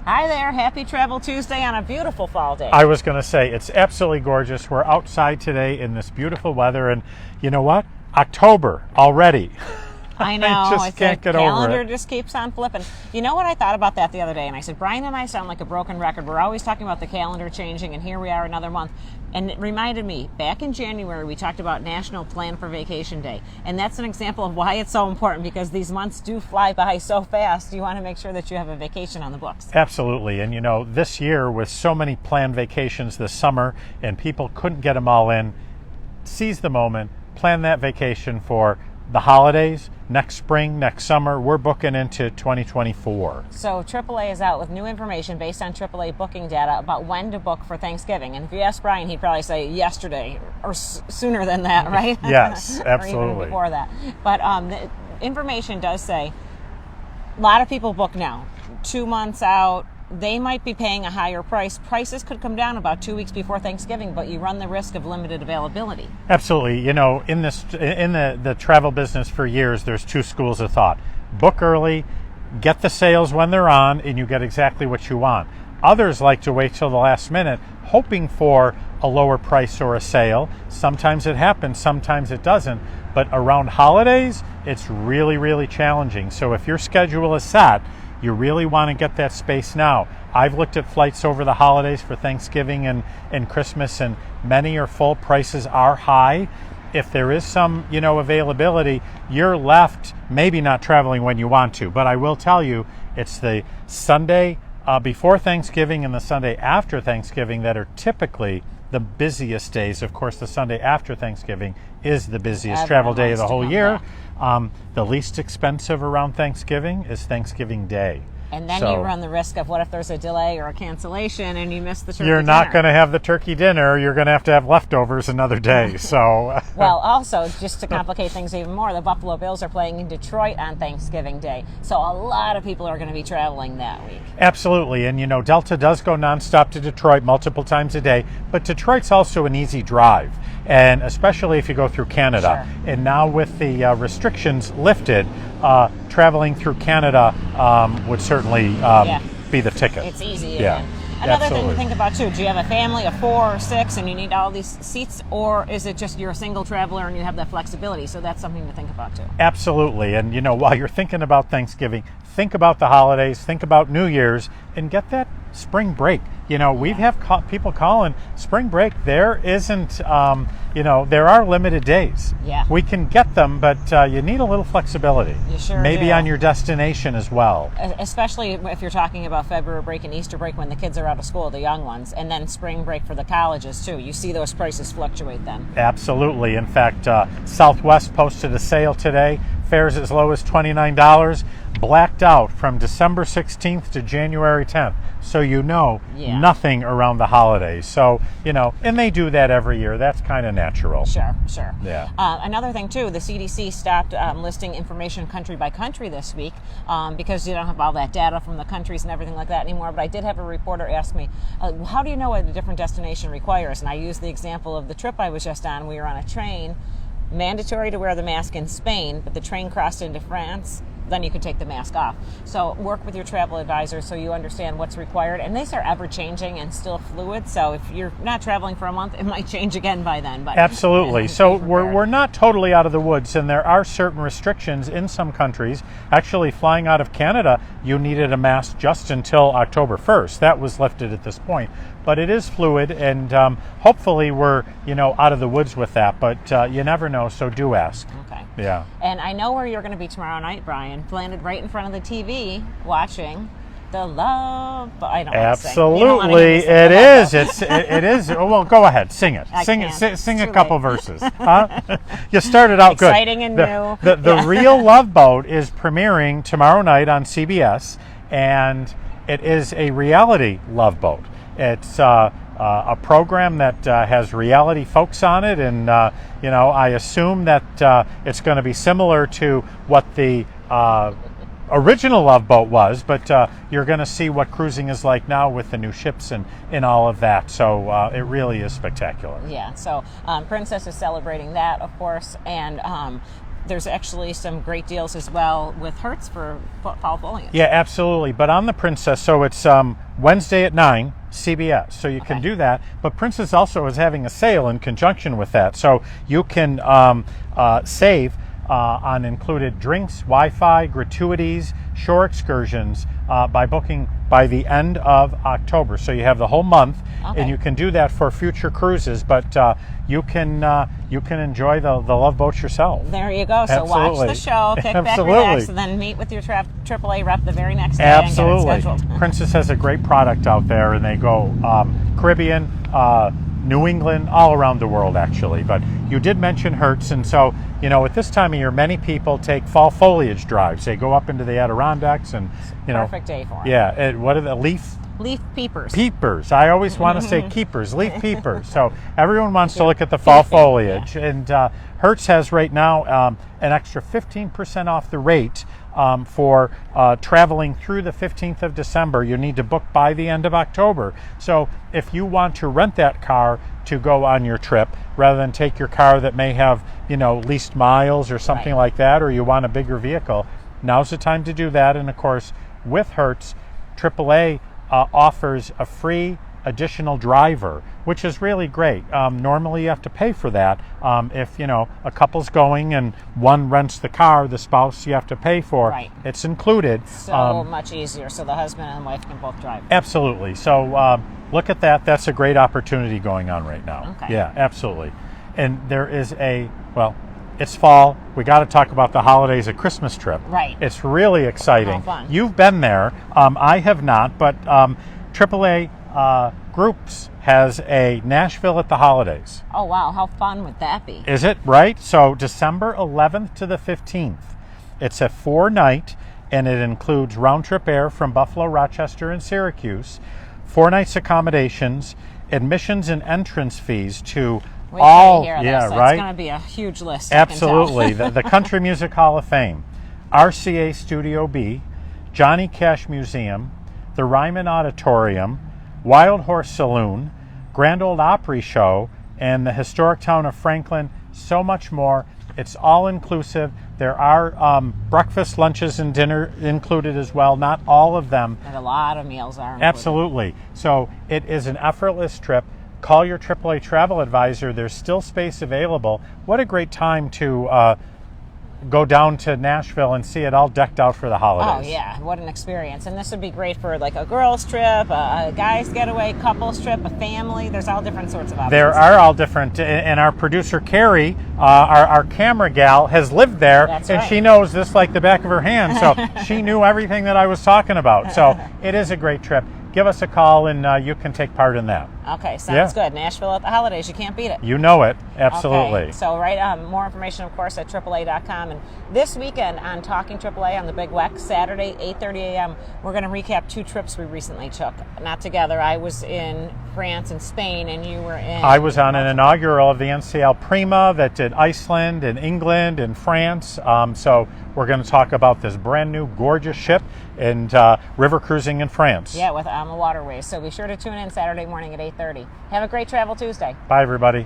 Hi there, happy Travel Tuesday on a beautiful fall day. I was going to say, it's absolutely gorgeous. We're outside today in this beautiful weather, and you know what? October already. I know. I just can't get over it. The calendar just keeps on flipping. You know what? I thought about that the other day, and I said, Brian and I sound like a broken record. We're always talking about the calendar changing, and here we are another month. And it reminded me, back in January, we talked about National Plan for Vacation Day. And that's an example of why it's so important, because these months do fly by so fast. You want to make sure that you have a vacation on the books. Absolutely. And you know, this year, with so many planned vacations this summer, and people couldn't get them all in, seize the moment, plan that vacation for the holidays, next spring, next summer. We're booking into 2024. So AAA is out with new information based on AAA booking data about when to book for Thanksgiving. And if you ask Brian, he'd probably say yesterday or sooner than that, right? Yes, absolutely. Or even before that. But the information does say a lot of people book now, 2 months out. They might be paying a higher price. Prices could come down about 2 weeks before Thanksgiving, but you run the risk of limited availability. Absolutely. You know, in the travel business for years, there's two schools of thought. Book early, get the sales when they're on, and you get exactly what you want. Others like to wait till the last minute, hoping for a lower price or a sale. Sometimes it happens, sometimes it doesn't. But around holidays, it's really, really challenging. So if your schedule is set, you really want to get that space now. I've looked at flights over the holidays for Thanksgiving and Christmas, and many are full. Prices are high. If there is some, availability, you're left maybe not traveling when you want to. But I will tell you, it's the Sunday before Thanksgiving and the Sunday after Thanksgiving that are typically the busiest days. Of course, the Sunday after Thanksgiving is the busiest travel day of the whole year. The least expensive around Thanksgiving is Thanksgiving Day. And then you run the risk of what if there's a delay or a cancellation and you miss the turkey dinner. You're not going to have the turkey dinner. You're going to have leftovers another day. So well, also, just to complicate things even more, the Buffalo Bills are playing in Detroit on Thanksgiving Day. So a lot of people are going to be traveling that week. Absolutely. And, Delta does go nonstop to Detroit multiple times a day. But Detroit's also an easy drive, and especially if you go through Canada. Sure. And now with the restrictions lifted, traveling through Canada would certainly be the ticket. It's easy. Yeah. Another thing to think about too, do you have a family of 4 or 6 and you need all these seats, or is it just you're a single traveler and you have that flexibility? So that's something to think about too. Absolutely. And while you're thinking about Thanksgiving, think about the holidays, think about New Year's, and get that spring break. We've have people calling spring break. There isn't, there are limited days. Yeah. We can get them, but you need a little flexibility. You sure Maybe do. On your destination as well. Especially if you're talking about February break and Easter break when the kids are out of school, the young ones, and then spring break for the colleges too. You see those prices fluctuate then. Absolutely. In fact, Southwest posted a sale today. Fares as low as $29, blacked out from December 16th to January 10th. So nothing around the holidays. So, and they do that every year. That's kind of natural. Sure. Yeah. Another thing too, the CDC stopped listing information country by country this week because you don't have all that data from the countries and everything like that anymore. But I did have a reporter ask me, how do you know what a different destination requires? And I used the example of the trip I was just on. We were on a train. Mandatory to wear the mask in Spain, but the train crossed into France, then you could take the mask off. So work with your travel advisor so you understand what's required. And these are ever-changing and still fluid, so if you're not traveling for a month, it might change again by then. But absolutely. So we're not totally out of the woods, and there are certain restrictions in some countries. Actually, flying out of Canada, you needed a mask just until October 1st. That was lifted at this point. But it is fluid, and hopefully we're out of the woods with that. But you never know, so do ask. Okay. Yeah. And I know where you're going to be tomorrow night, Brian. Planted right in front of the TV, watching the Love. I don't absolutely, it is. It is. Well, go ahead, sing it. Sing a couple verses. You started out good. Exciting and new. The Real Love Boat is premiering tomorrow night on CBS, and it is a reality love boat. It's a program that has reality folks on it, and I assume that it's going to be similar to what the original Love Boat was, but you're going to see what cruising is like now with the new ships and all of that. So it really is spectacular. Yeah. So Princess is celebrating that, of course, and there's actually some great deals as well with Hertz for fall foliage. Yeah, absolutely. But on the Princess, so it's Wednesday at 9, CBS. So you can do that. But Princess also is having a sale in conjunction with that. So you can save on included drinks, Wi-Fi, gratuities, shore excursions by booking by the end of October. So you have the whole month, and you can do that for future cruises. But you can enjoy the Love Boats yourself. There you go. So Absolutely. watch the show, kick back, relax, and then meet with your AAA rep the very next day Absolutely. and get it scheduled. Princess has a great product out there, and they go Caribbean, New England, all around the world, actually. But you did mention Hertz, and so, at this time of year, many people take fall foliage drives. They go up into the Adirondacks, and, Perfect day for it. Yeah, what are the leaf peepers. Peepers. I always want to say keepers, leaf peepers. So everyone wants to look at the fall foliage. Yeah. And Hertz has right now an extra 15% off the rate for traveling through the 15th of December. You need to book by the end of October. So if you want to rent that car to go on your trip, rather than take your car that may have, least miles or something like that, or you want a bigger vehicle, now's the time to do that. And of course, with Hertz, AAA offers a free additional driver, which is really great. Normally you have to pay for that. If a couple's going and one rents the car, the spouse you have to pay for. Right. It's included. So much easier, so the husband and wife can both drive. Absolutely. So look at that. That's a great opportunity going on right now. Okay. Yeah, absolutely. And there is it's fall. We got to talk about the holidays, a Christmas trip. Right. It's really exciting. How fun. You've been there. I have not, but AAA Groups has a Nashville at the holidays. Oh, wow. How fun would that be? Is it? Right? So December 11th to the 15th. It's a 4-night, and it includes round-trip air from Buffalo, Rochester, and Syracuse, 4 nights accommodations, admissions and entrance fees to Wait all, till you hear this. right? It's going to be a huge list. Absolutely. the Country Music Hall of Fame, RCA Studio B, Johnny Cash Museum, the Ryman Auditorium, Wild Horse Saloon, Grand Ole Opry Show, and the historic town of Franklin, so much more. It's all inclusive. There are breakfast, lunches, and dinner included as well. Not all of them. And a lot of meals are included. Absolutely. So it is an effortless trip. Call your AAA travel advisor. There's still space available. What a great time to go down to Nashville and see it all decked out for the holidays. Oh, yeah. What an experience. And this would be great for like a girls' trip, a guys' getaway, couples' trip, a family. There's all different sorts of options. There are all different. And our producer, Carrie, our camera gal, has lived there. That's and right. she knows this like the back of her hand. So she knew everything that I was talking about. So it is a great trip. Give us a call and you can take part in that. Okay, sounds good. Nashville at the holidays. You can't beat it. You know it. Absolutely. Okay, so more information, of course, at AAA.com. And this weekend on Talking AAA on the Big WEC, Saturday, 8:30 a.m., we're going to recap 2 trips we recently took. Not together. I was in France and Spain, and you were in... I was on an inaugural of the NCL Prima that did Iceland and England and France. So we're going to talk about this brand new gorgeous ship and river cruising in France. Yeah, with on the waterways. So be sure to tune in Saturday morning at 8:30. Have a great Travel Tuesday. Bye, everybody.